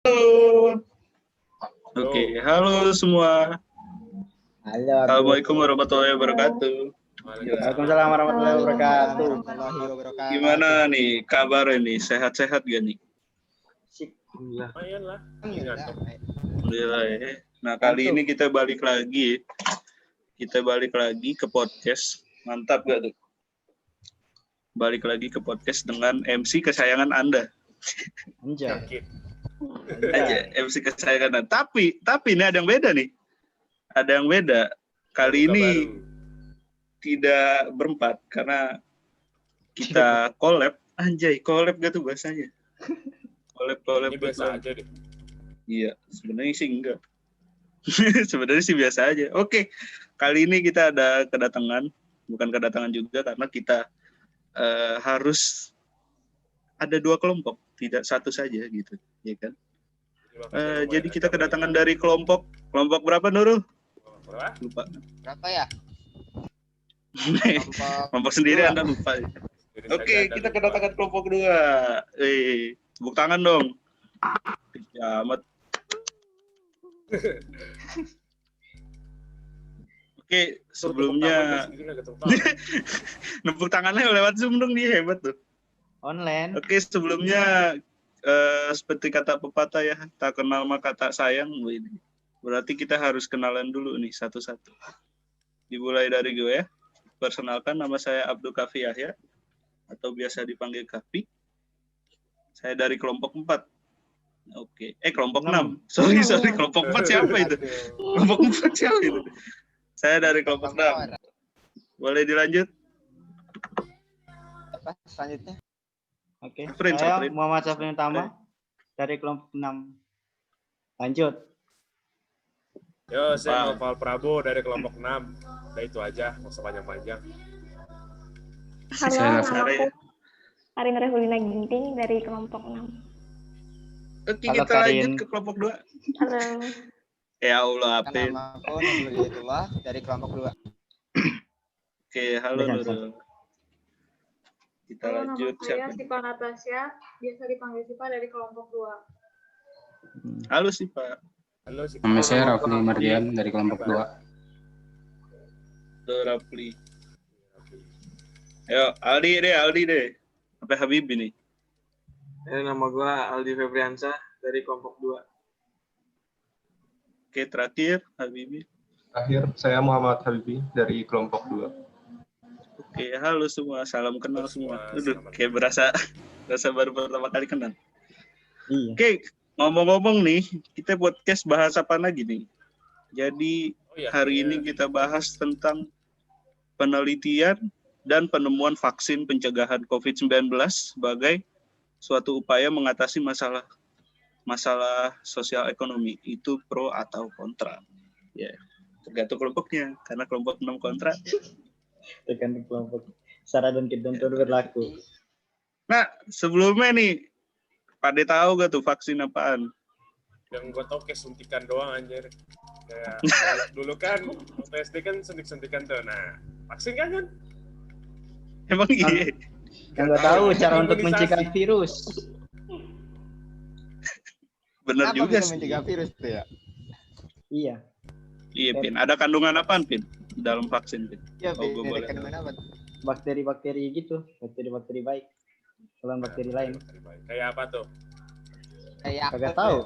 Halo. Oke, halo semua. Halo. Assalamualaikum warahmatullahi wabarakatuh. Waalaikumsalam warahmatullahi wabarakatuh. Gimana nih kabar ini? Sehat-sehat gak nih? Lumayan lah. Alhamdulillah ya. Nah, kali ini kita balik lagi. Kita balik lagi ke podcast. Mantap gak tuh? Balik lagi ke podcast dengan MC kesayangan Anda. Anjay. Aja, MC kesayangan Anda. Tapi ini ada yang beda nih. Ada yang beda. Kali ini tidak berempat karena kita collab. Anjay, collab gak tuh bahasanya? Collab Ini biasa aja deh. Iya, sebenarnya sih enggak. Sebenarnya sih biasa aja. Oke, kali ini kita ada bukan kedatangan juga karena kita harus ada dua kelompok, tidak satu saja gitu, ya kan? Jadi kita kedatangan dari kelompok berapa, Nurul? Lupa. Berapa ya? Kelompok sendiri Anda lupa. Oke, kita kedatangan kelompok 2. Tepuk tangan dong. Amat. Oke, sebelumnya nepuk tangannya lewat Zoom dong, dia hebat tuh. Online. Oke, sebelumnya seperti kata pepatah ya, tak kenal maka tak sayang. Berarti kita harus kenalan dulu nih satu-satu. Dimulai dari gue ya. Perkenalkan, nama saya Abdul Kafi Yahya atau biasa dipanggil Kafi. Saya dari kelompok 4. Oke. Kelompok 6. Sorry, kelompok 4 siapa itu? Kelompok 4 siapa itu? Saya dari kelompok 6. Boleh dilanjut? Apa selanjutnya? Oke. Prince. Saya Muhammad Syafrin Tama dari kelompok 6. Lanjut. Yo, saya Noval Prabowo dari kelompok 6. Udah itu aja, nggak usah panjang-panjang. Halo, namaku Karin Rehulina Ginting dari kelompok 6. Oke, Halo, kita Karin. lanjut ke kelompok 2. Halo. Ya Allah, Apin. Namaku Nurulillah dari kelompok 2. Oke, halo Bisa, Nurul. Kita Halo, lanjut. nama saya Siapa? Sipa Natasha, biasa dipanggil Sipa dari kelompok 2. Halo sih, Pak. Halo, sih. Nama saya Rafli Mardian dari kelompok 2. Rafli. Ayo, Aldi deh. Sampai Habib ini. Nama gue Aldi Febriansyah dari kelompok 2. Oke, terakhir Habibi. Akhir, saya Muhammad Habibi dari kelompok 2. Oke, halo semua. Salam kenal semua. Aduh, Selamat kayak berasa baru pertama kali kenal. Iya. Oke, ngomong-ngomong nih, kita podcast bahas apa lagi nih? Jadi, hari ini kita bahas tentang penelitian dan penemuan vaksin pencegahan COVID-19 sebagai suatu upaya mengatasi masalah sosial ekonomi. Itu pro atau kontra. Ya, tergantung kelompoknya. Karena kelompok 6 kontra. Tergantung kelompok. Syarat dan ketentuan berlaku. Nah, sebelumnya nih, Pade tahu gak tuh vaksin apaan? Yang gue tau kayak suntikan doang anjir. Kayak dulu kan waktu SD kan suntik-suntikan tuh. Nah, vaksin kan? Emang iya? Yang nggak tahu cara untuk Imunisasi. mencegah virus. Bener Apa juga bisa sih. mencegah virus itu ya? Iya. Iya, Pin. Ada kandungan apaan, Pin? Dalam vaksin, Pin? Ya, Oh, gua boleh kandungan apa? Bakteri-bakteri gitu. Bakteri-bakteri baik. Lawan bakteri lain. Kayak apa tuh? Kayak Kagak Yakult tahu.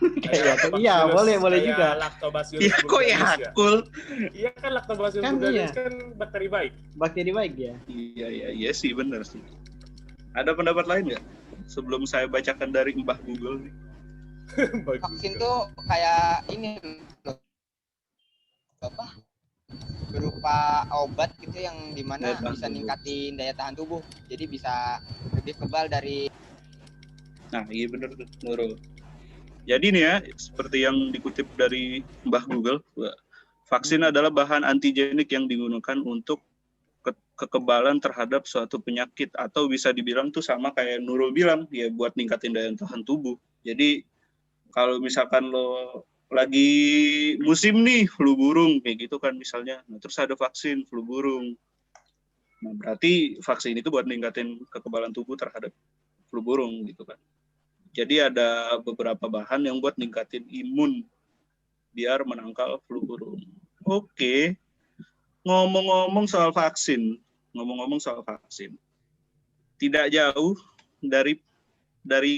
Kayak Iya, Lactobacillus, boleh kayak juga. Lactobacillus Iya, kok bulgaris ya? Yakul? Iya kan Lactobacillus Kan bulgaris iya. kan bakteri baik. Bakteri baik ya. Iya sih, bener sih. Ada pendapat lain nggak? Sebelum saya bacakan dari Mbah Google nih. Bagus. Vaksin tuh kayak ini loh. Apa? Berupa obat gitu yang dimana Daya tahan bisa tubuh. ningkatin daya tahan tubuh. Jadi bisa lebih kebal dari Nah, iya bener tuh, Nurul. Jadi nih ya, seperti yang dikutip dari Mbah Google, vaksin adalah bahan antigenik yang digunakan untuk kekebalan terhadap suatu penyakit, atau bisa dibilang tuh sama kayak Nurul bilang, ya buat ningkatin daya tahan tubuh. Jadi kalau misalkan lo lagi musim nih flu burung kayak gitu kan misalnya, nah, terus ada vaksin flu burung, nah berarti vaksin itu buat ningkatin kekebalan tubuh terhadap flu burung gitu kan. Jadi ada beberapa bahan yang buat ningkatin imun biar menangkal flu burung. Oke. Ngomong-ngomong soal vaksin, tidak jauh dari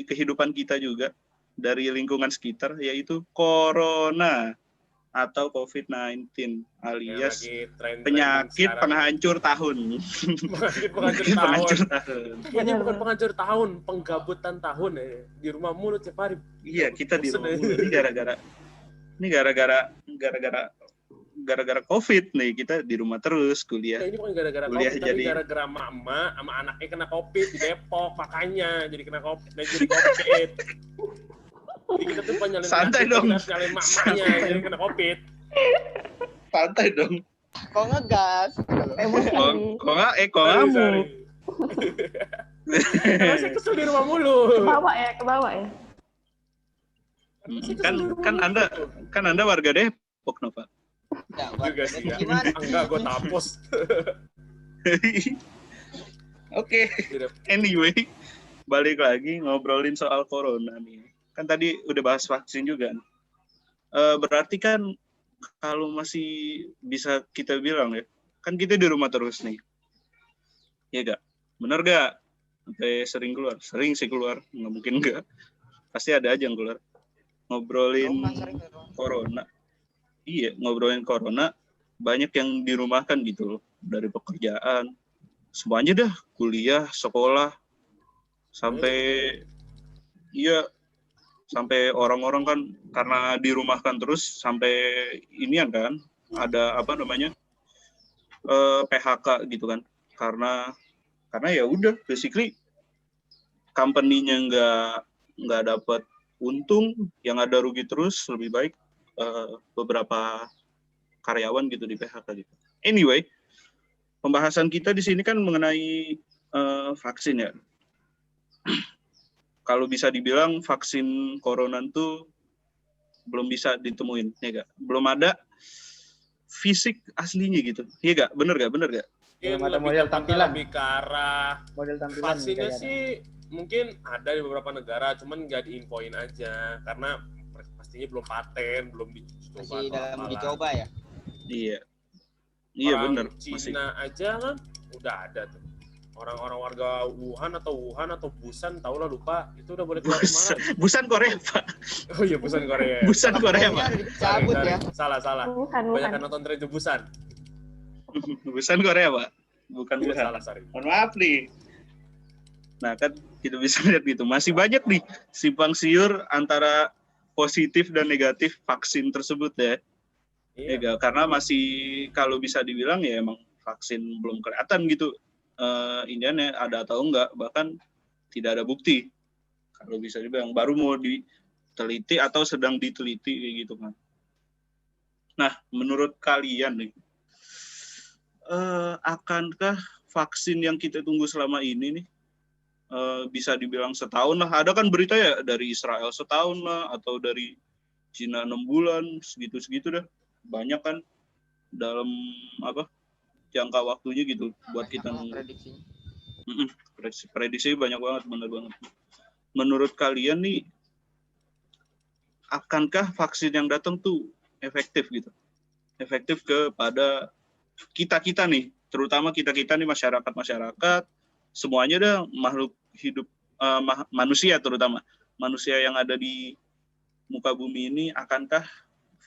kehidupan kita juga, dari lingkungan sekitar, yaitu corona atau COVID-19 Yang alias lagi tren-trending penyakit sekarang. penghancur tahun. Penyakit penghancur Penyakit tahun. penghancur tahun. Ini bukan penghancur tahun, penggabutan tahun ya. Di rumah mulu tiap hari. Iya, kita di Bosen rumah ya. mulu. Ini gara-gara COVID nih, kita di rumah terus kuliah. Ya, ini bukan gara-gara Kuliah COVID, tapi jadi- gara-gara emak sama anaknya kena COVID di Depok, makanya jadi kena COVID, jadi COVID. Jadi kita tuh nyalin Santai penyakit, dong. kita harus nyalin emaknya, jadi kena COVID. Santai dong. Kok ngegas? Kok nggak Sorry, kamu. sorry. Karena saya kesel di rumah mulu. Ke bawah ya. Saya kesel di rumah Kan mulu. Anda warga Depok, Nova. Ya, Juga sih ya. gimana? Enggak, gue tapos. Oke. Tidak. Anyway, balik lagi ngobrolin soal corona nih. Kan tadi udah bahas vaksin juga. Berarti kan kalau masih bisa kita bilang ya, kan kita di rumah terus nih. Iya gak? Bener gak? Sampai sering keluar. Sering sih keluar. Nggak mungkin enggak. Pasti ada aja yang keluar. Ngobrolin Rumah sering ke rumah. corona. Iya, ngobrolin corona. Banyak yang dirumahkan gitu loh. Dari pekerjaan. Semuanya dah. Kuliah, sekolah. Sampai iya, sampai orang-orang kan karena dirumahkan terus sampai inian kan ada apa namanya PHK gitu kan karena ya udah basically company-nya nggak dapat untung, yang ada rugi terus, lebih baik beberapa karyawan gitu di PHK gitu. Anyway, pembahasan kita di sini kan mengenai vaksin ya. Kalau bisa dibilang vaksin corona itu belum bisa ditemuin, ya gak? Belum ada fisik aslinya gitu, ya gak? Bener gak? Belum ada model tampilan. Lebih ke arah Model tampilan vaksinnya kayaknya. sih mungkin ada di beberapa negara, cuman nggak diinfoin aja karena pastinya belum paten, belum dicoba. Masih atau dalam apalah. uji coba ya. Iya Orang bener. Cina aja kan udah ada tuh. Orang-orang warga Wuhan atau Busan, tau lah lupa, itu udah boleh keluar kemana? Busan Korea, Pak. Oh iya, Busan Korea. Busan Korea, Pokoknya Pak. udah dicabut ya. Salah. Bukan. Banyak kan nonton Train to Busan. Busan Korea, Pak. Bukan Iya, Wuhan. salah, sorry. Mohon maaf nih. Nah, kan kita bisa lihat gitu. Masih banyak nih simpang siur antara positif dan negatif vaksin tersebut ya. Iya. Ya, karena masih kalau bisa dibilang ya emang vaksin belum kelihatan gitu. Iniannya ada atau enggak, bahkan tidak ada bukti. Kalau bisa dibilang baru mau diteliti atau sedang diteliti kayak gitu kan. Nah, menurut kalian nih, akankah vaksin yang kita tunggu selama ini nih bisa dibilang setahun lah? Ada kan berita ya dari Israel setahun lah, atau dari Cina 6 bulan, segitu-segitu dah. Banyak kan dalam apa jangka waktunya gitu buat kita nunggu. Prediksinya. Prediksi banyak banget, benar banget. Menurut kalian nih, akankah vaksin yang datang tuh efektif gitu? Efektif kepada kita nih, terutama kita nih masyarakat, semuanya dah makhluk hidup, manusia terutama manusia yang ada di muka bumi ini, akankah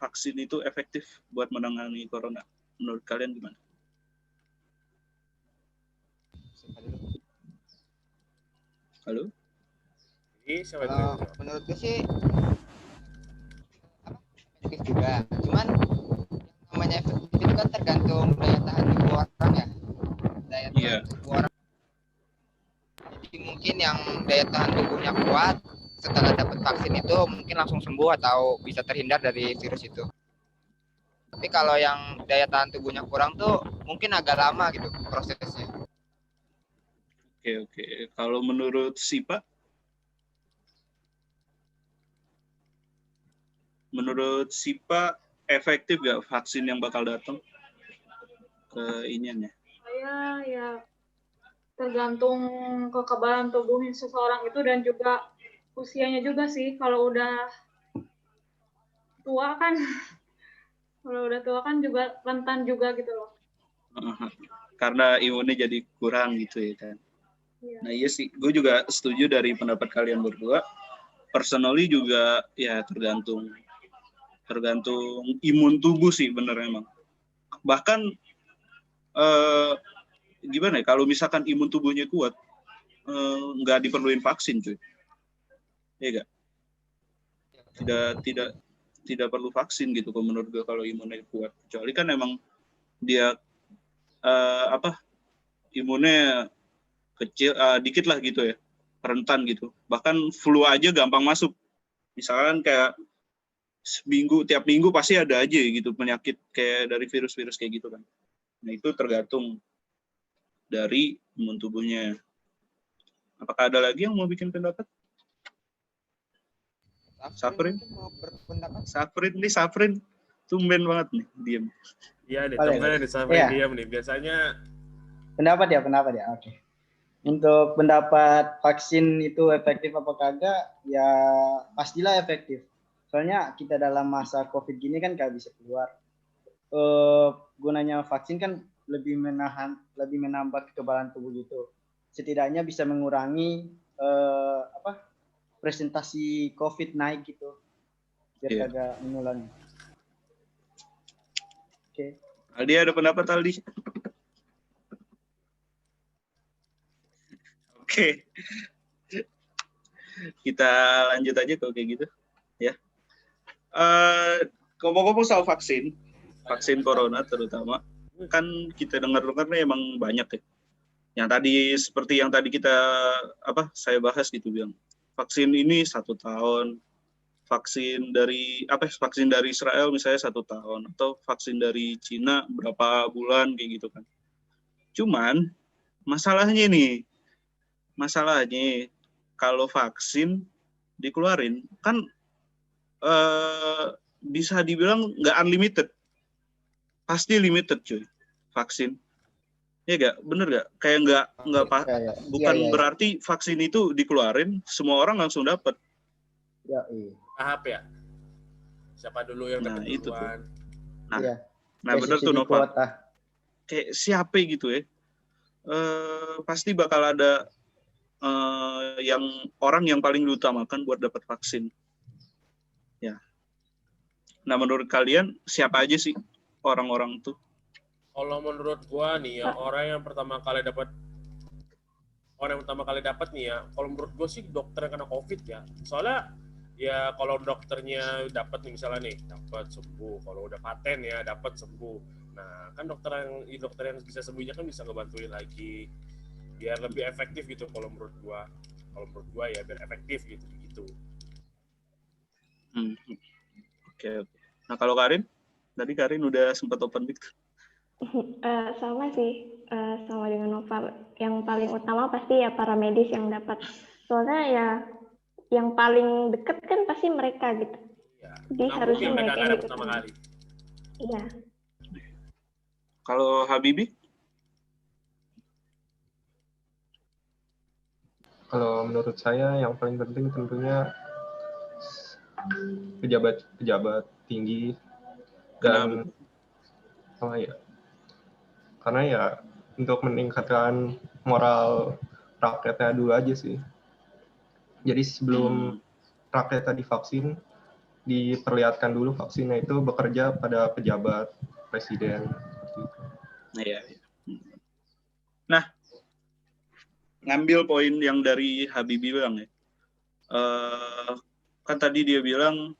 vaksin itu efektif buat menangani corona? Menurut kalian gimana? Halo? Ini siapa Kalau itu? menurut gue sih efektif juga. Cuman namanya efektif itu kan tergantung daya tahan tubuh orang ya. Daya tahan Iya. tubuh orang. Jadi mungkin yang daya tahan tubuhnya kuat setelah dapat vaksin itu mungkin langsung sembuh atau bisa terhindar dari virus itu. Tapi kalau yang daya tahan tubuhnya kurang tuh mungkin agak lama gitu prosesnya. Oke. Kalau menurut Sipa? Menurut Sipa, efektif gak vaksin yang bakal datang ke iniannya? Saya ya tergantung kekebalan tubuh seseorang itu dan juga usianya juga sih. Kalau udah tua kan, juga rentan juga gitu loh. Karena imunnya jadi kurang gitu ya kan. Iya. Nah iya sih, gue juga setuju dari pendapat kalian berdua. Personally juga ya tergantung imun tubuh sih bener emang. Bahkan gimana ya, kalau misalkan imun tubuhnya kuat, nggak diperluin vaksin cuy. Iya gak? Tidak perlu vaksin gitu kalau menurut gue kalau imunnya kuat. Kecuali kan emang dia imunnya kecil dikit lah gitu ya, rentan gitu. Bahkan flu aja gampang masuk. Misalkan kayak tiap minggu pasti ada aja gitu penyakit kayak dari virus-virus kayak gitu kan. Nah itu tergantung dari imun tubuhnya. Apakah ada lagi yang mau bikin pendapat? Safrin? mau berpendapat? Safrin tumben banget nih diem. Iya nih, Boleh. temennya nih sampai Iya. diam nih. Biasanya Pendapat ya. Oke. Untuk pendapat vaksin itu efektif apa kagak, ya pastilah efektif. Soalnya kita dalam masa COVID gini kan nggak bisa keluar. Gunanya vaksin kan lebih menambah kekebalan tubuh gitu. Setidaknya bisa mengurangi presentasi COVID naik gitu, biar Iya. kagak menular. Oke. Aldi ada pendapat Aldi? Oke. Kita lanjut aja kalau kayak gitu ya. Ngomong-ngomong soal vaksin corona terutama, kan kita dengar-dengar emang banyak ya. Yang tadi seperti yang tadi saya bahas gitu bilang. Vaksin ini 1 tahun, vaksin dari Israel misalnya 1 tahun, atau vaksin dari Cina berapa bulan kayak gitu kan. Cuman masalahnya kalau vaksin dikeluarin kan bisa dibilang nggak unlimited, pasti limited cuy vaksin. Ya gak, bener gak? Kayak bukan berarti vaksin itu dikeluarin semua orang langsung dapat. Ya, tahap ya. Siapa dulu yang dapat Itu tuh. duluan. Nah bener tuh Nova. Kuota. Kayak siapa gitu ya? Pasti bakal ada orang yang paling diutamakan buat dapat vaksin. Ya. Nah menurut kalian siapa aja sih orang-orang tuh? Kalau menurut gua nih ya, orang yang pertama kali dapat nih ya, kalau menurut gua sih dokter yang kena COVID ya. Soalnya ya kalau dokternya dapat nih misalnya nih, dapat sembuh. Kalau udah paten ya dapat sembuh. Nah, kan dokter yang bisa sembuhnya kan bisa ngebantuin lagi biar lebih efektif gitu kalau menurut gua. Kalau menurut gua ya biar efektif gitu. Oke. Nah, kalau Karin? Tadi Karin udah sempat open mic. Sama sih, sama dengan Nova. Yang paling utama pasti ya para medis yang dapat. Soalnya ya yang paling dekat kan pasti mereka gitu. Ya. Jadi harusnya mereka yang pertama kali. Iya. Kalau Habibie? Kalau menurut saya yang paling penting tentunya pejabat tinggi dan karena ya untuk meningkatkan moral rakyatnya dulu aja sih. Jadi sebelum rakyatnya divaksin, diperlihatkan dulu vaksinnya itu bekerja pada pejabat, presiden. Iya. Nah, ngambil poin yang dari Habibie bilang ya. Kan tadi dia bilang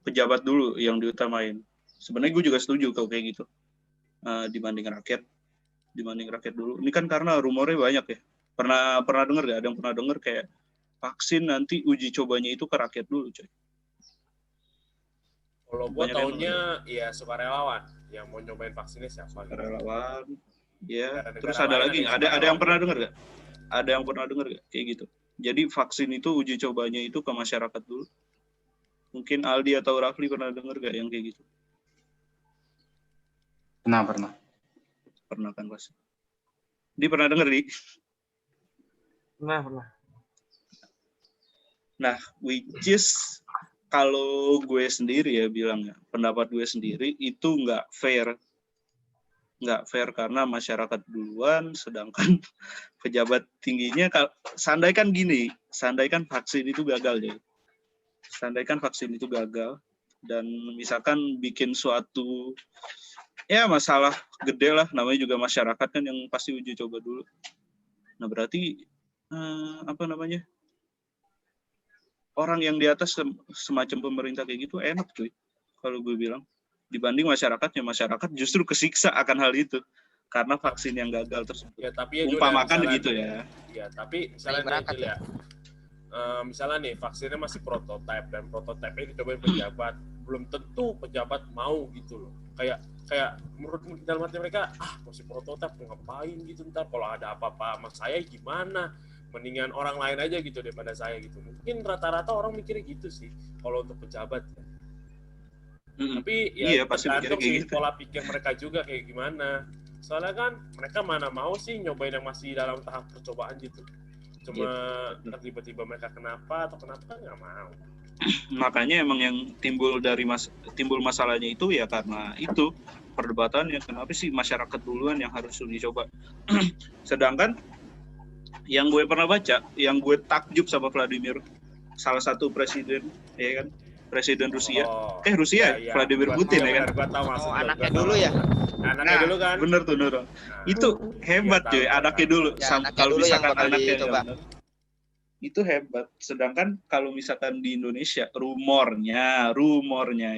pejabat dulu yang diutamain. Sebenarnya gue juga setuju kalau kayak gitu. Dibanding rakyat dulu. Ini kan karena rumornya banyak ya. Pernah dengar gak? Ada yang pernah dengar kayak vaksin nanti uji cobanya itu ke rakyat dulu, coy. Kalau gue taunya ya sukarelawan yang mau nyobain vaksinnya siapa? Sukarelawan. Ya. Terus ada lagi nggak? Ada yang pernah dengar gak? Ada yang pernah dengar gak kayak gitu? Jadi vaksin itu uji cobanya itu ke masyarakat dulu. Mungkin Aldi atau Rafli pernah dengar gak yang kayak gitu? Pernah. Pernah kan pasti. Dia pernah dengar, Di? Pernah. Nah, which is kalau gue sendiri ya bilangnya, pendapat gue sendiri itu nggak fair karena masyarakat duluan, sedangkan pejabat tingginya, seandainya vaksin itu gagal ya, dan misalkan bikin suatu ya masalah gede lah, namanya juga masyarakat kan yang pasti uji coba dulu. Nah berarti orang yang di atas semacam pemerintah kayak gitu enak cuy, kalau gue bilang, dibanding masyarakat justru kesiksa akan hal itu karena vaksin yang gagal tersebut. Ya, tapi ya umpamakan begitu ya. Ya, tapi misalnya nih, ya. Misalnya nih vaksinnya masih prototipe dan prototipe dicobain pejabat, belum tentu pejabat mau gitu loh. Kayak menurut dalam hati mereka, masih prototipe ngapain gitu, ntar kalau ada apa-apa sama saya gimana? Mendingan orang lain aja gitu daripada saya gitu. Mungkin rata-rata orang mikirnya gitu sih kalau untuk pejabat. Tapi ya tergantung sih gitu. Pola pikir mereka juga kayak gimana. Soalnya kan mereka mana mau sih nyobain yang masih dalam tahap percobaan gitu. Cuma tiba-tiba mereka kenapa kan nggak mau. Makanya emang yang timbul masalahnya itu ya karena itu perdebatannya, kenapa sih masyarakat duluan yang harus dicoba. Sedangkan yang gue pernah baca, yang gue takjub sama Vladimir, salah satu presiden, ya kan, presiden Rusia, Vladimir Putin ya kan. Anaknya dulu ya. Anaknya dulu kan. Bener tuh Nurul. Itu hebat cuy, anaknya dulu. Kalau misalkan anaknya itu hebat. Sedangkan kalau misalkan di Indonesia, rumornya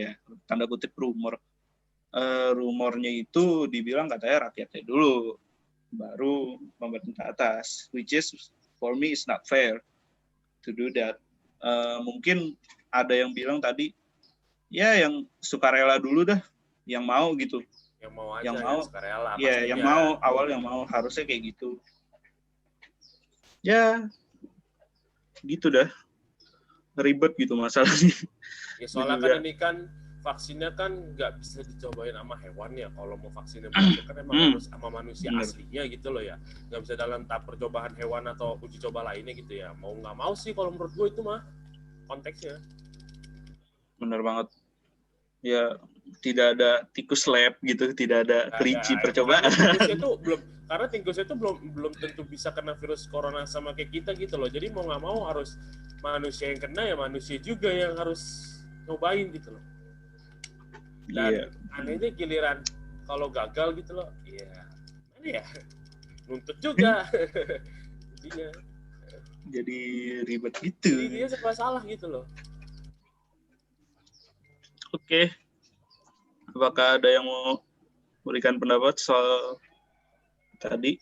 ya, tanda kutip rumornya itu dibilang katanya rakyatnya dulu, baru pemerintah atas, which is for me is not fair to do that. Mungkin ada yang bilang tadi, ya yang sukarela dulu dah, yang mau gitu. Yang mau aja, yang sukarela. Iya, yang mau, yang mau, harusnya kayak gitu. Ya, gitu dah. Ribet gitu masalahnya. Ya soalnya kan ini kan vaksinnya kan nggak bisa dicobain sama hewan ya. Kalau mau vaksinnya berarti kan emang harus sama manusia aslinya gitu loh ya. Nggak bisa dalam tahap percobaan hewan atau uji coba lainnya gitu ya. Mau nggak mau sih kalau menurut gue itu mah konteksnya. Bener banget. Ya tidak ada tikus lab gitu, tidak ada kelinci percobaan. Karena tikusnya itu belum tentu bisa kena virus corona sama kayak kita gitu loh. Jadi mau nggak mau harus manusia yang kena ya manusia juga yang harus nyobain gitu loh. Dan anehnya giliran kalau gagal gitu loh, mana ya nuntut juga. Jadi ribet gitu. Jadi dia serba salah gitu loh. Oke. Apakah ada yang mau berikan pendapat soal tadi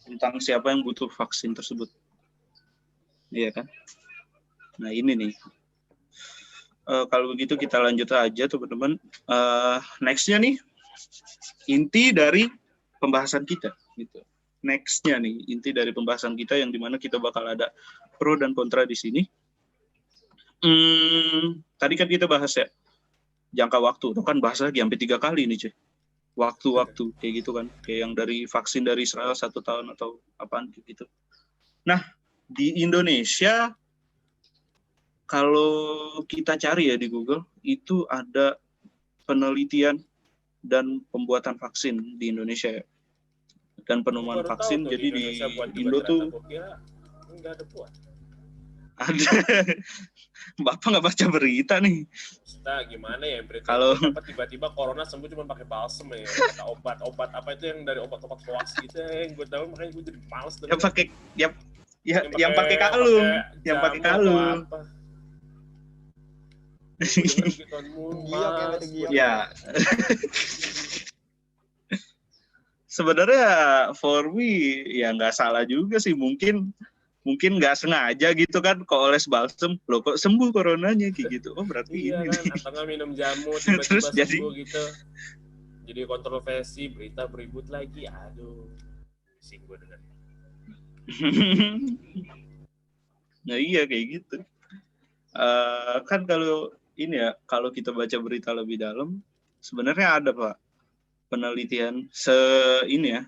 tentang siapa yang butuh vaksin tersebut? Iya kan? Nah ini nih. Kalau begitu kita lanjut aja teman-teman. Next-nya nih inti dari pembahasan kita. Gitu. Next-nya nih inti dari pembahasan kita yang dimana kita bakal ada pro dan kontra di sini. Tadi kan kita bahas ya jangka waktu, itu kan bahas lagi sampai 3 kali nih cuy. Waktu kayak gitu kan, kayak yang dari vaksin dari Israel 1 tahun atau apaan gitu. Nah di Indonesia kalau kita cari ya di Google, itu ada penelitian dan pembuatan vaksin di Indonesia ya. Dan penemuan vaksin, jadi di Indo tuh nggak ada buat. Ada. Bapak nggak baca berita nih. Kita gimana ya berita? Kalau tiba-tiba corona sembuh cuma pakai balsem ya, kata obat apa itu yang dari obat-obat hoax gitu yang gue tahu, makanya gue jadi males. Yang pakai yang pakai kalung, yang pakai kalung. Ya. Sebenarnya for me ya nggak salah juga sih, mungkin nggak sengaja gitu kan, kok oles balsem loh kok sembuh coronanya kayak gitu. Oh berarti iya ini kan, atau minum jamu tiba-tiba terus sembuh gitu. Jadi kontroversi, berita beribut lagi. Aduh, pusing gue dengar. Nah iya kayak gitu. Kan kalau ini ya, kalau kita baca berita lebih dalam, sebenarnya ada Pak penelitian ini ya,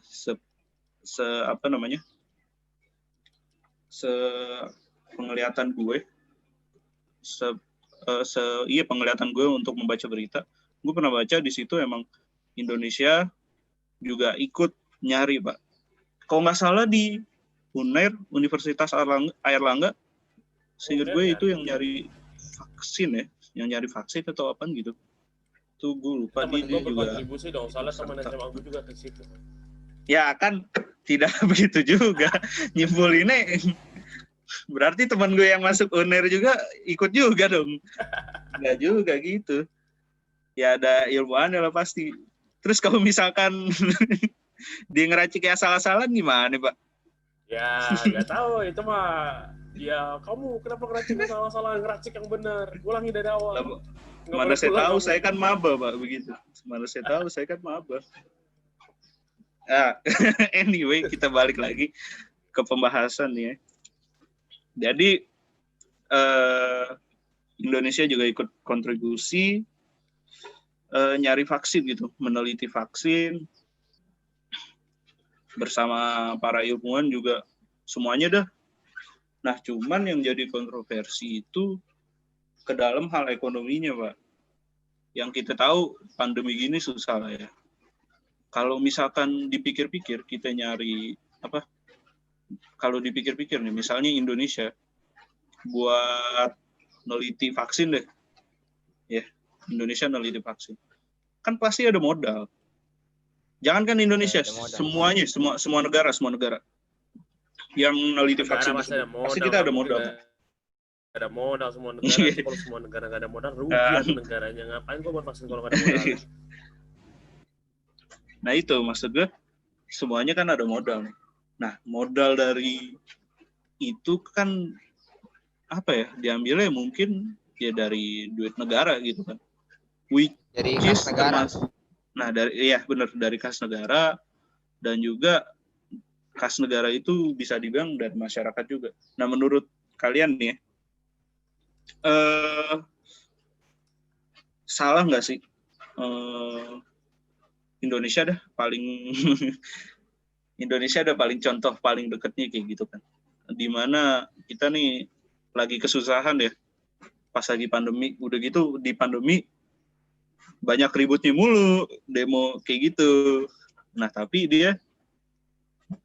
penglihatan gue, penglihatan gue untuk membaca berita, gue pernah baca di situ emang Indonesia juga ikut nyari, Pak. Kalau nggak salah di UNER, Universitas Airlangga, seingat gue itu yang nyari vaksin ya, yang nyari vaksin atau apa gitu. Tuh gue lupa. Temen dia gue juga berkontribusi dong, soalnya teman SMA gue juga ke situ. ya kan tidak begitu juga nyimpulinnya. Berarti teman gue yang masuk UNER juga ikut juga dong. Nggak juga gitu. Ya ada ilmuannya lah pasti. Terus kalau misalkan dia ngeracik ya salah-salah gimana, Pak? Ya nggak tahu, itu mah ya kamu kenapa ngeracik salah-salah, ngeracik yang benar, ulangi dari awal. Mana saya tahu, saya kan maba, Pak, begitu. Mana saya tahu, saya kan maba. Anyway, kita balik lagi ke pembahasan ya. Jadi Indonesia juga ikut kontribusi nyari vaksin gitu, meneliti vaksin bersama para ilmuwan juga semuanya dah. Nah, cuman yang jadi kontroversi itu ke dalam hal ekonominya, Pak. Yang kita tahu pandemi gini susah lah ya. Kalau misalkan dipikir-pikir kita nyari apa? Kalau dipikir-pikir nih, misalnya Indonesia buat neliti vaksin deh. Ya, Indonesia neliti vaksin. Kan pasti ada modal. Jangankan Indonesia, semuanya, semua negara yang neliti vaksin pasti kita ada modal. Ada modal semua negara. Kalau semua negara nggak ada modal, rugi negaranya. Ngapain kok buat vaksin kalau nggak ada modal? Nah itu maksud gue, semuanya kan ada modal. Nah modal dari itu kan apa ya? Diambilnya mungkin ya dari duit negara gitu kan. Dari kas negara. Nah dari kas negara, dan juga kas negara itu bisa dibilang dari masyarakat juga. Nah menurut kalian nih, salah nggak sih Indonesia dah paling Indonesia ada paling contoh paling dekatnya kayak gitu kan, dimana kita nih lagi kesusahan ya pas lagi pandemi, udah gitu di pandemi banyak ributnya mulu, demo kayak gitu. Nah tapi dia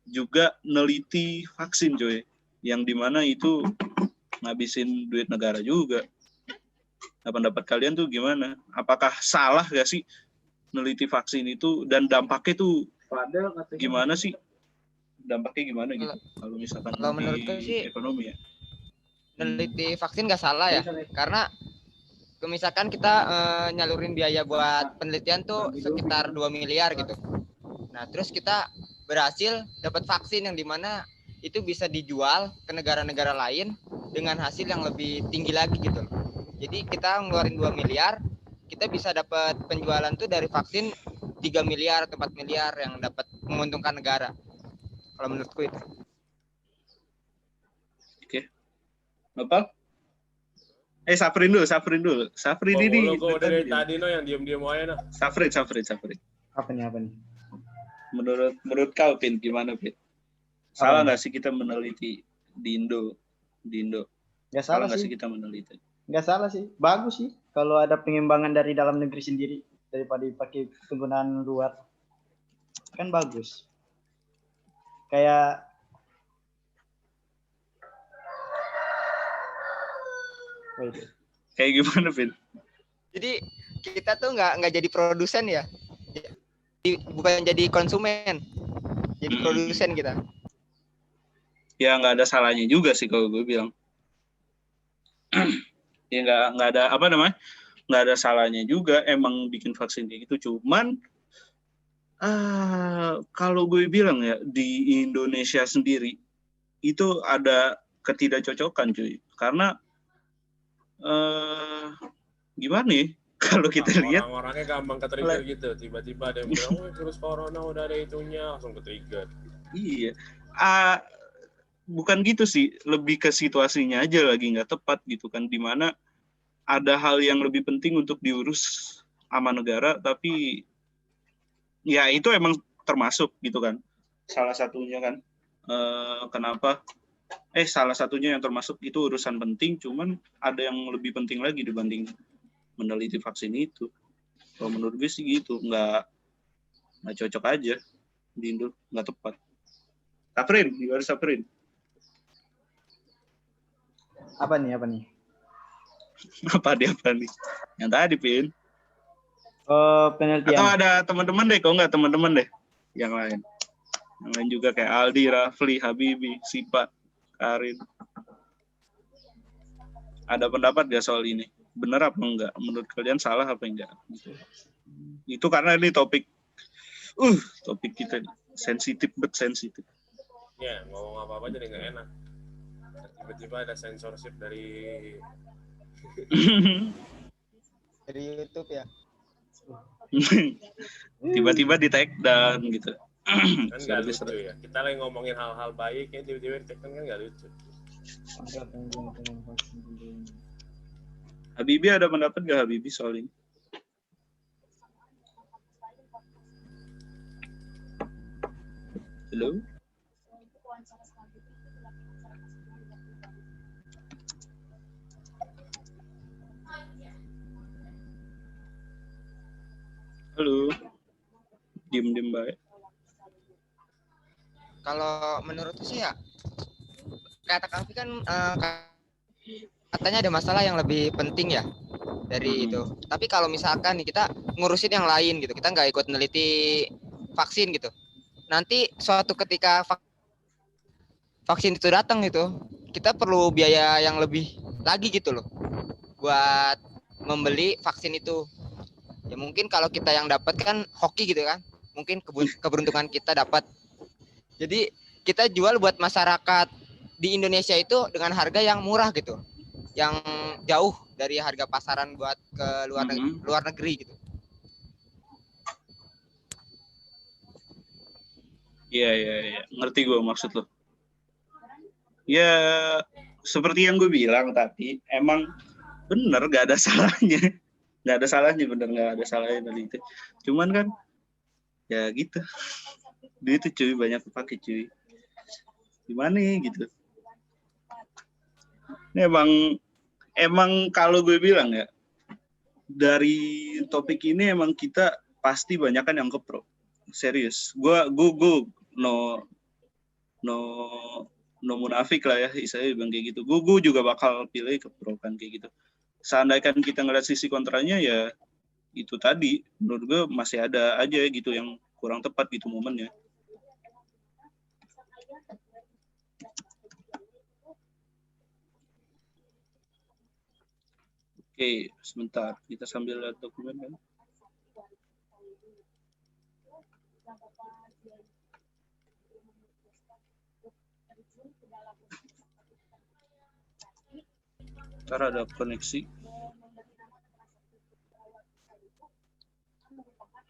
juga neliti vaksin coy, yang dimana itu ngabisin duit negara juga. Nah, pendapat kalian tuh gimana? Apakah salah gak sih neliti vaksin itu, dan dampaknya tuh gimana sih? Dampaknya gimana gitu? Kalau misalkan di ekonomi ya. Neliti vaksin nggak salah ya, karena misalkan kita nyalurin biaya buat penelitian tuh sekitar 2 miliar gitu. Nah terus kita berhasil dapat vaksin yang dimana itu bisa dijual ke negara-negara lain dengan hasil yang lebih tinggi lagi gitu. Jadi kita ngeluarin 2 miliar, kita bisa dapat penjualan tuh dari vaksin 3 miliar atau 4 miliar yang dapat menguntungkan negara. Kalau menurutku itu. Oke. Bapak? Safrin dulu. Safrin ini. Gue dari tadi yang diam-diam aja nah. Safrin. Apa nih? Menurut kau, Pin, gimana, Pin? Salah nggak sih kita meneliti di Indo? Nggak salah nggak sih kita meneliti? Nggak salah sih, bagus sih kalau ada pengembangan dari dalam negeri sendiri daripada dipakai penggunaan luar, kan bagus. Kayak gimana, Pin? Jadi kita tuh nggak jadi produsen ya, bukan jadi konsumen, jadi produsen kita. Ya nggak ada salahnya juga sih kalau gue bilang. Ya nggak ada nggak ada salahnya juga emang bikin vaksin kayak gitu. Cuman kalau gue bilang ya, di Indonesia sendiri itu ada ketidakcocokan cuy, karena gimana nih kalau kita lihat orang-orangnya gampang ke-trigger gitu, tiba-tiba ada yang bilang virus corona udah ada itunya, langsung ke-trigger. Iya, bukan gitu sih, lebih ke situasinya aja lagi nggak tepat gitu kan, dimana ada hal yang lebih penting untuk diurus sama negara, tapi ya itu emang termasuk gitu kan, salah satunya kan kenapa salah satunya yang termasuk itu urusan penting, cuman ada yang lebih penting lagi dibanding meneliti vaksin itu. Kalau menurut gue sih gitu, nggak cocok aja di Indo, nggak tepat. Saprin, gimana Saprin? Apa nih? Apa nih? Yang tadi, Pin. Penelitian. Atau ada teman-teman deh, kalau nggak teman-teman deh yang lain. Yang lain juga kayak Aldi, Rafli, Habibi, Sipa, Karin. Ada pendapat nggak soal ini? Benar apa enggak? Menurut kalian salah apa enggak? Itu karena ini topik kita sensitif. Ya, ngomong apa-apa jadi nggak enak. Tiba-tiba ada censorship dari YouTube ya. Tiba-tiba di take down gitu. Kan nggak lucu ya. Kita lagi ngomongin hal-hal baik, ya tiba-tiba di take down kan nggak lucu. Habibi ada pendapat nggak Habibi soal ini? Halo? Halo? Diem baik. Kalau menurutku sih ya, kata Kavi kan katanya ada masalah yang lebih penting ya dari itu. Tapi kalau misalkan nih kita ngurusin yang lain gitu, kita nggak ikut neliti vaksin gitu. Nanti suatu ketika vaksin itu datang gitu, kita perlu biaya yang lebih lagi gitu loh buat membeli vaksin itu. Ya mungkin kalau kita yang dapat kan hoki gitu kan, mungkin keberuntungan kita dapat. Jadi kita jual buat masyarakat di Indonesia itu dengan harga yang murah gitu, yang jauh dari harga pasaran buat ke luar negeri gitu. Iya, ngerti gue maksud lo. Ya seperti yang gue bilang tadi, emang bener gak ada salahnya. Nggak ada salahnya, bener nggak ada salahnya dari itu. Cuman kan ya gitu, duit itu cuy banyak dipakai cuy, gimana gitu. Ini emang kalau gue bilang ya, dari topik ini emang kita pasti banyak kan yang ke pro, serius. Gue no munafik lah ya, saya bilang kayak gitu. Gue juga bakal pilih ke pro kan kayak gitu. Seandainya kita ngeliat sisi kontranya ya itu tadi, menurut gue masih ada aja gitu yang kurang tepat gitu momennya. Oke, sebentar kita sambil lihat dokumen kan. Ntar ada koneksi.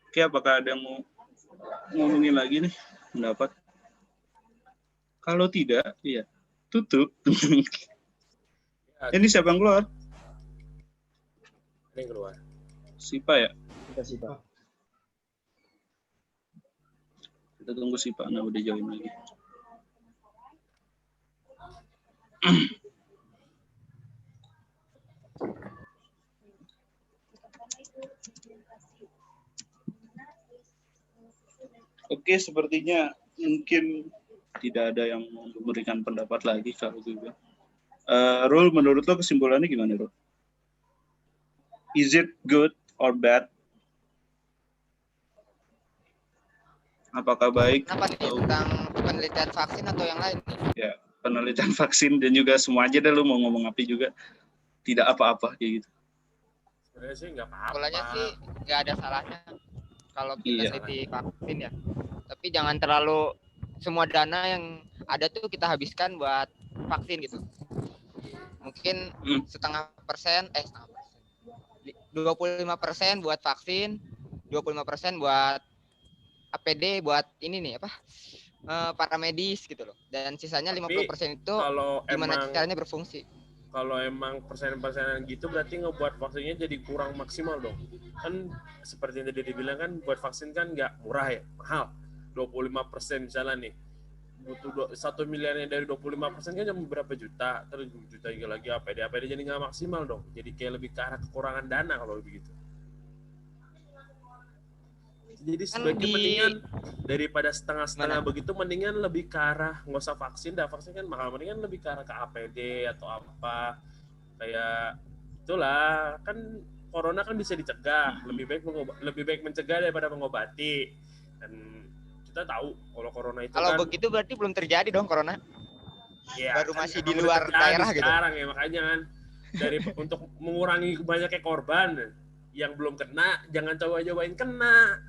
Oke, apakah ada yang mau ngomongin lagi nih pendapat? Kalau tidak, ya tutup. Ini siapa yang keluar? Ini yang keluar. Sipa ya? Sipa. Kita tunggu Sipa, nah udah join lagi. Oke, sepertinya mungkin tidak ada yang memberikan pendapat lagi kalau juga. Rul, menurut lo kesimpulannya gimana, Rul? Is it good or bad? Apakah baik? Kenapa nih tentang penelitian vaksin atau yang lain nih? Ya, penelitian vaksin dan juga semua aja deh, lo mau ngomong apa juga. Tidak apa-apa kayak gitu. Sebenarnya sih nggak apa-apa. Sebenarnya sih nggak ada salahnya kalau kita neliti vaksin ya. Tapi jangan terlalu semua dana yang ada tuh kita habiskan buat vaksin gitu. Mungkin 25% buat vaksin, 25% buat APD, buat ini nih apa? Para medis gitu loh. Dan sisanya 50% itu gimana caranya berfungsi. Kalau emang persen-persenan gitu berarti ngebuat vaksinnya jadi kurang maksimal dong. Kan seperti yang tadi dibilang kan buat vaksin kan nggak murah ya, mahal. 25% misalnya nih. butuh 1 miliarnya dari 25% kan cuma berapa juta, terus juta lagi APD jadi nggak maksimal dong, jadi kayak lebih ke arah kekurangan dana kalau begitu. Jadi sebaiknya mendingan daripada setengah-setengah begitu, mendingan lebih ke arah nggak usah vaksin kan mahal, mendingan lebih ke arah ke APD atau apa kayak itulah, kan corona kan bisa dicegah, lebih baik mencegah daripada mengobati. Dan kita tahu kalau corona itu kalau kan, begitu berarti belum terjadi dong corona. ya, baru kan masih di luar daerah gitu. Sekarang ya makanya kan untuk mengurangi banyaknya korban yang belum kena, jangan coba-cobain kena.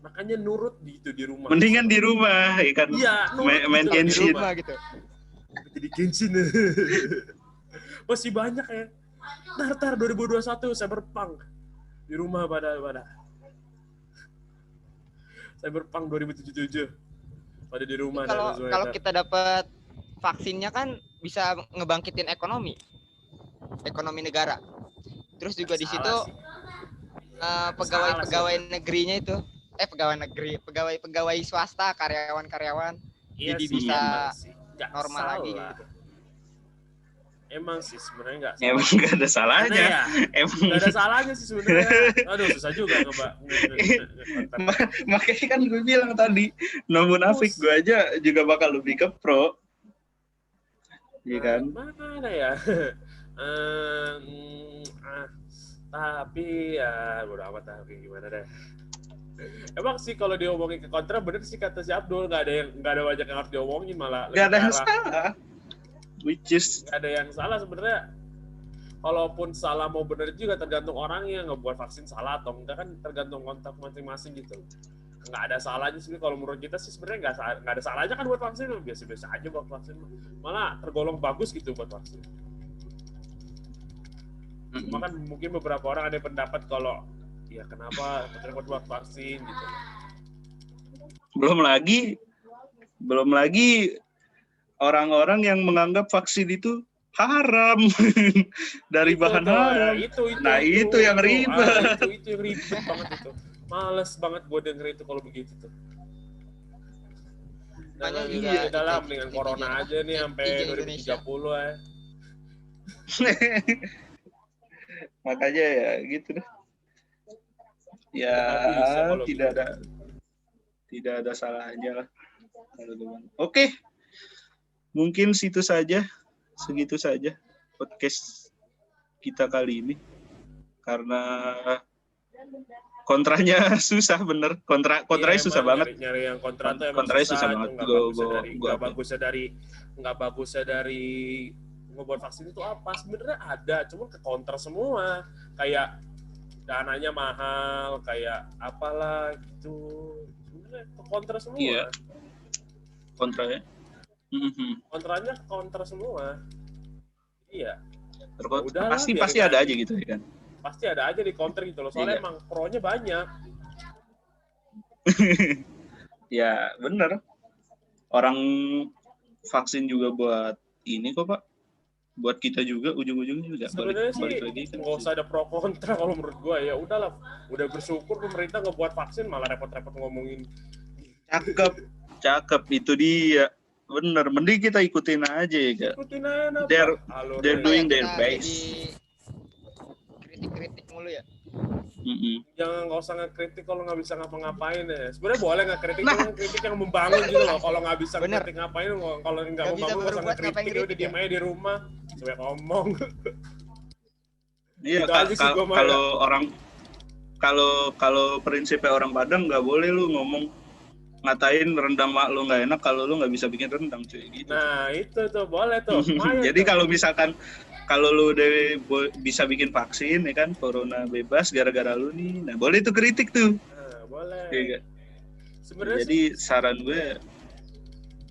Makanya nurut gitu di rumah. Mendingan di rumah, ikan main gitu, Genshin. Di rumah gitu. Jadi Genshin. Masih banyak ya. Ntar 2021 Cyberpunk di rumah pada Cyberpunk 2077 pada di rumah. Kalau kita dapat vaksinnya kan bisa ngebangkitin ekonomi negara. Terus juga di situ pegawai negerinya itu pegawai swasta, karyawan iya jadi sih, bisa salah. normal lagi gitu. Emang sih sebenarnya nggak salah. Emang nggak ada salahnya. Ya? Emang nggak ada salahnya sih sebenarnya. Aduh susah juga makanya kan gue bilang tadi, no munafik, gue aja juga bakal lebih ke pro. Iya kan? Mana ya? Tapi ya bodo amat, tapi gimana deh. Emang sih kalau diomongin ke kontra bener sih kata si Abdul, nggak ada banyak yang harus diomongin, malah nggak ada yang salah, which is nggak ada yang salah sebenarnya. Kalaupun salah mau bener juga tergantung orangnya, ngebuat vaksin salah atau enggak kan tergantung kontak masing-masing gitu. Nggak ada salahnya sih kalau menurut kita sih, sebenarnya nggak ada salahnya kan buat vaksin, biasa-biasa aja buat vaksin, malah tergolong bagus gitu buat vaksin. Cuma kan mungkin beberapa orang ada pendapat kalau ya kenapa repot buat vaksin gitu. Belum lagi orang-orang yang menganggap vaksin itu haram dari bahan haram. Itu yang ribet. Itu yang ribet banget itu. Males banget gue denger itu kalau begitu tuh. Dalam dengan corona aja nih sampai 2030 ya. Makanya ya gitu deh. Ya tidak ada salahnya lah. Oke. Mungkin segitu saja podcast kita kali ini. Karena kontranya susah bener. Kontranya susah banget. Nyari yang kontra tuh emang kontranya susah banget. Nggak bagusnya dari ngebuat vaksin itu apa? Sebenarnya ada, cuma ke counter semua. Kayak dananya mahal, kayak apalah gitu. Sebenarnya ke counter semua. Iya. Kontranya? Kontranya ke counter semua. Iya. Pasti ada aja gitu ya kan. Pasti ada aja di counter gitu loh. Soalnya emang pro-nya banyak. Ya, bener. Orang vaksin juga buat ini kok, Pak. Buat kita juga ujung-ujungnya juga sebenarnya balik sih lagi nggak usah ada pro kontra kalau menurut gua. Ya udahlah, udah bersyukur pemerintah ngebuat vaksin, malah repot-repot ngomongin. Cakep itu dia, bener, mending kita ikutin aja ya. Ikutin aja. They're doing their best. Kritik mulu ya. Jangan, nggak usah ngekritik kalau nggak bisa ngapa-ngapain ya. Sebenarnya boleh ngekritik, kritik yang membangun gitu loh. Kalau nggak bisa ngekritik ngapain, kalau nggak membangun nggak usah ngekritik, udah diem aja di rumah, coba ngomong. Iya, gitu kalau prinsipnya orang Padang nggak boleh lu ngomong ngatain rendang mak lu nggak enak kalau lu nggak bisa bikin rendang, cuy, gitu. Nah itu tuh boleh tuh. Jadi kalau misalkan kalau lu udah bisa bikin vaksin ya kan, corona bebas gara-gara lu nih, nah boleh tuh kritik tuh. Nah, boleh. Ya, sebenarnya jadi saran gue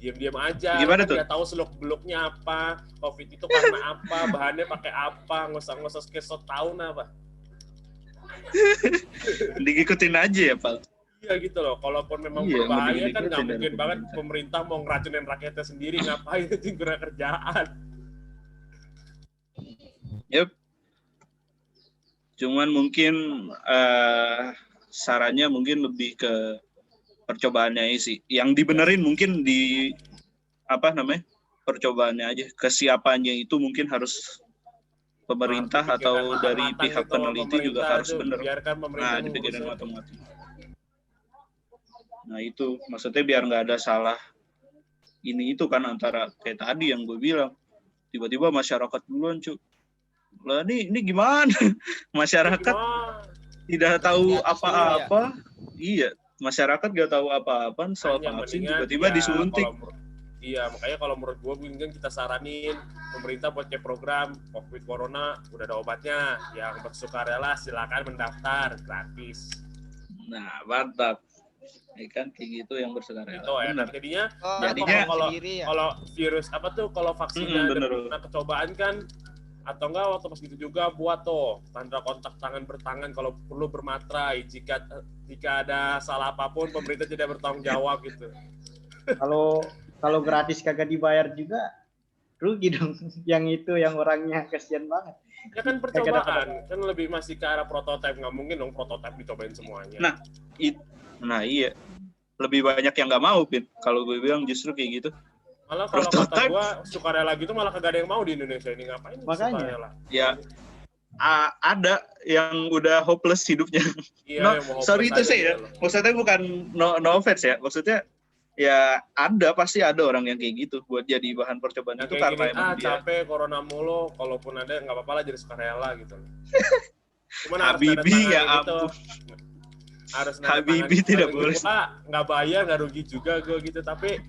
diam-diam aja. Gimana tuh? Nggak tahu seluk-beluknya apa, COVID itu karena apa, bahannya pakai apa, nggak usah screenshot tahun apa. Diikutin aja ya, Pak. Iya gitu loh. Kalaupun memang berbahaya kan nggak mungkin banget pemerintah mau ngeracunin rakyatnya sendiri, ngapain itu kerjaan. Yep. Cuman mungkin sarannya mungkin lebih ke percobaannya sih. Yang dibenerin mungkin di percobaannya aja. Kesiapannya itu mungkin harus pemerintah atau dari pihak peneliti juga harus benar. Nah, dipikirin matang-matang. Nah itu maksudnya biar nggak ada salah ini itu kan antara kayak tadi yang gue bilang tiba-tiba masyarakat duluan lah ini gimana masyarakat tidak tahu apa-apa iya masyarakat nggak tahu apa-apa soal vaksin tiba-tiba disuntik. Makanya kalau menurut gue mungkin kita saranin pemerintah buat kayak program COVID Corona udah ada obatnya, yang bersukarela silakan mendaftar gratis. Nah mantap. Kan kayak gitu yang bersukarela. Itu jadinya kalau virus kalau vaksinnya ada kecobaan kan atau enggak waktu pas gitu juga buat tanda kontak tangan bertangan kalau perlu bermaterai jika ada salah apapun pemerintah tidak bertanggung jawab gitu. Kalau gratis kagak dibayar juga rugi dong. Yang itu yang orangnya kasihan banget. Ya kan percobaan kan lebih masih ke arah prototipe, nggak mungkin dong prototipe dicobain semuanya. Nah iya, lebih banyak yang nggak mau, Pin. Kalau gue bilang justru kayak gitu. Malah kalau kata gue sukarela gitu malah kagak ada yang mau di Indonesia ini, ngapain sukarela? Ya ada yang udah hopeless hidupnya. Iya, sorry itu sih ya. Maksudnya bukan no offense ya. Maksudnya ya pasti ada orang yang kayak gitu buat jadi bahan percobaan itu karena gini, emang dia capek corona mulu, kalaupun ada nggak apa-apa lah jadi sukarela gitu. Cuman Habibie ya ampun. Harus Habibie tidak boleh. Nggak bayar nggak rugi juga gue gitu, tapi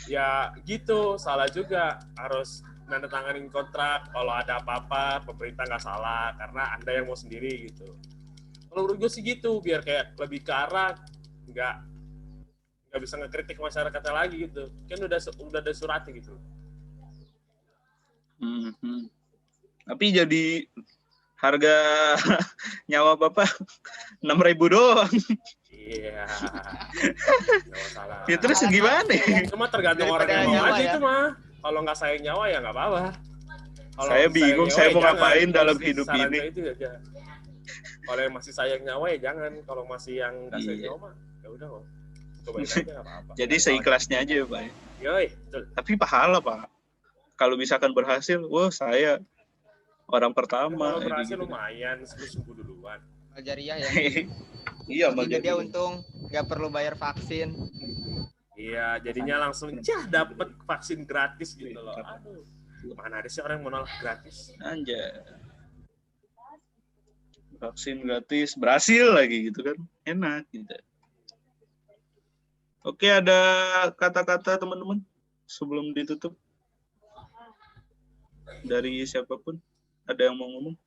ya gitu salah juga, harus nanda tanganin kontrak kalau ada apa-apa pemerintah nggak salah karena Anda yang mau sendiri gitu. Kalau menurut gue sih gitu, biar kayak lebih ke arah nggak bisa ngekritik masyarakatnya lagi gitu, kan udah ada suratnya gitu. Tapi jadi harga nyawa Bapak 6.000 doang. Iya. Nggak masalah. Ya terus gimana? Cuma tergantung orang yang mau aja itu mah. Kalau nggak sayang nyawa ya nggak apa-apa. Saya bingung saya mau ngapain dalam hidup ini. Itu aja. Kalau yang masih sayang nyawa ya jangan. Kalau masih yang nggak sayang nyawa mah ya udah kok. Cobain aja nggak apa-apa. Jadi seikhlasnya aja ya Pak. Yoi, betul. Tapi pahala Pak. Kalau misalkan berhasil, wah saya orang pertama. Kalau berhasil lumayan, sembuh duluan. Jariah ya. Iya, jadi dia untung nggak perlu bayar vaksin. Iya, jadinya langsung dapat vaksin gratis gitu loh. Aduh, mana ada sih orang yang mau nolak gratis? Anjay. Vaksin gratis, berhasil lagi gitu kan. Enak gitu. Oke, ada kata-kata teman-teman sebelum ditutup? Dari siapapun? Ada yang mau ngomong?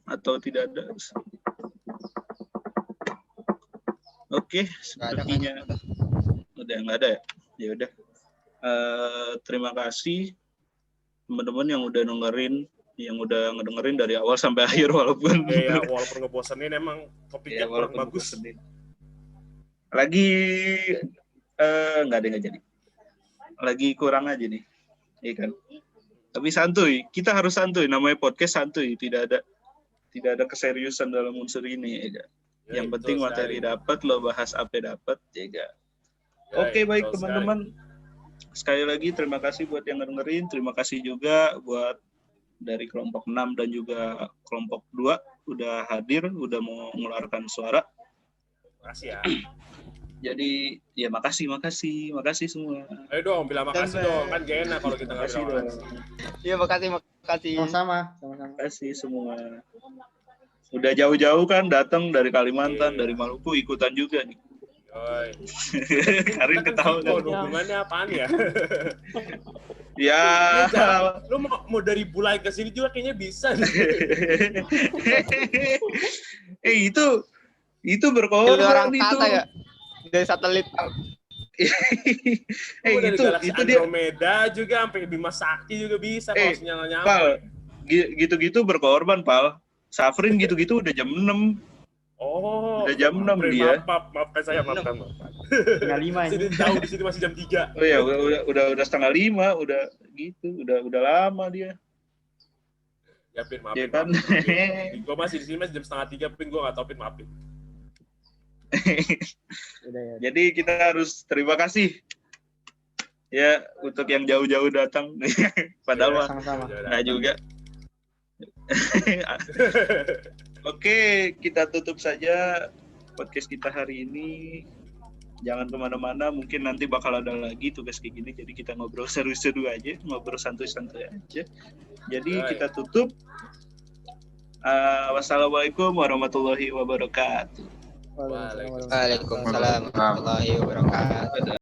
Atau tidak ada? Oke, sepertinya udah nggak ada ya. Ya udah. Terima kasih teman-teman yang udah ngedengerin dari awal sampai akhir walaupun ngebosenin, emang topiknya kurang bagus. Lagi nggak jadi. Lagi kurang aja nih, iya kan? Tapi santuy, kita harus santuy. Namanya podcast santuy, tidak ada keseriusan dalam unsur ini, ya kan? Yang penting materi dapat, lo bahas apa dapat, ya kan? Oke, baik teman-teman. Sekali lagi terima kasih buat yang dengerin, terima kasih juga buat dari kelompok 6 dan juga kelompok 2 udah hadir, udah mau mengeluarkan suara. Makasih ya. Jadi ya makasih semua. Ayo dong bilang makasih dong, kan gak enak kalau kita nggak bilang makasih. Iya makasih. Sama-sama. Makasih semua. Udah jauh-jauh kan datang dari Kalimantan, dari Maluku ikutan juga nih. Karin ketawa. Hubungannya apaan ya? Ya. Lu mau dari Bulai ke sini juga kayaknya bisa. Itu berkorban itu. Ya? Dari satelit. Dari galaksi Andromeda juga sampai Bima Sakti juga bisa kalau sinyalnya. Pal, gitu-gitu berkorban, Pal. Safrin gitu-gitu udah jam 6. Oh. Udah jam 6 dia. Maafkan saya, maafkan. Setengah 5 ini. Jauh di sini masih jam 3. Oh iya, udah setengah 5, udah gitu, udah lama dia. Ya, Pin, maafin. Ya kan? Gue masih di sini masih jam setengah 3, Pin, gue nggak tahu, Pin, maafin. Udah. Jadi kita harus terima kasih ya untuk yang jauh-jauh datang. Padahal mah Sama-sama. nggak juga. Oke, kita tutup saja podcast kita hari ini. Jangan kemana-mana, mungkin nanti bakal ada lagi tugas kayak gini. Jadi kita ngobrol seru-seru aja, ngobrol santuy-santuy aja. Jadi kita tutup. Wassalamualaikum warahmatullahi wabarakatuh. Waalaikumsalam. Waalaikumsalam warahmatullahi wabarakatuh.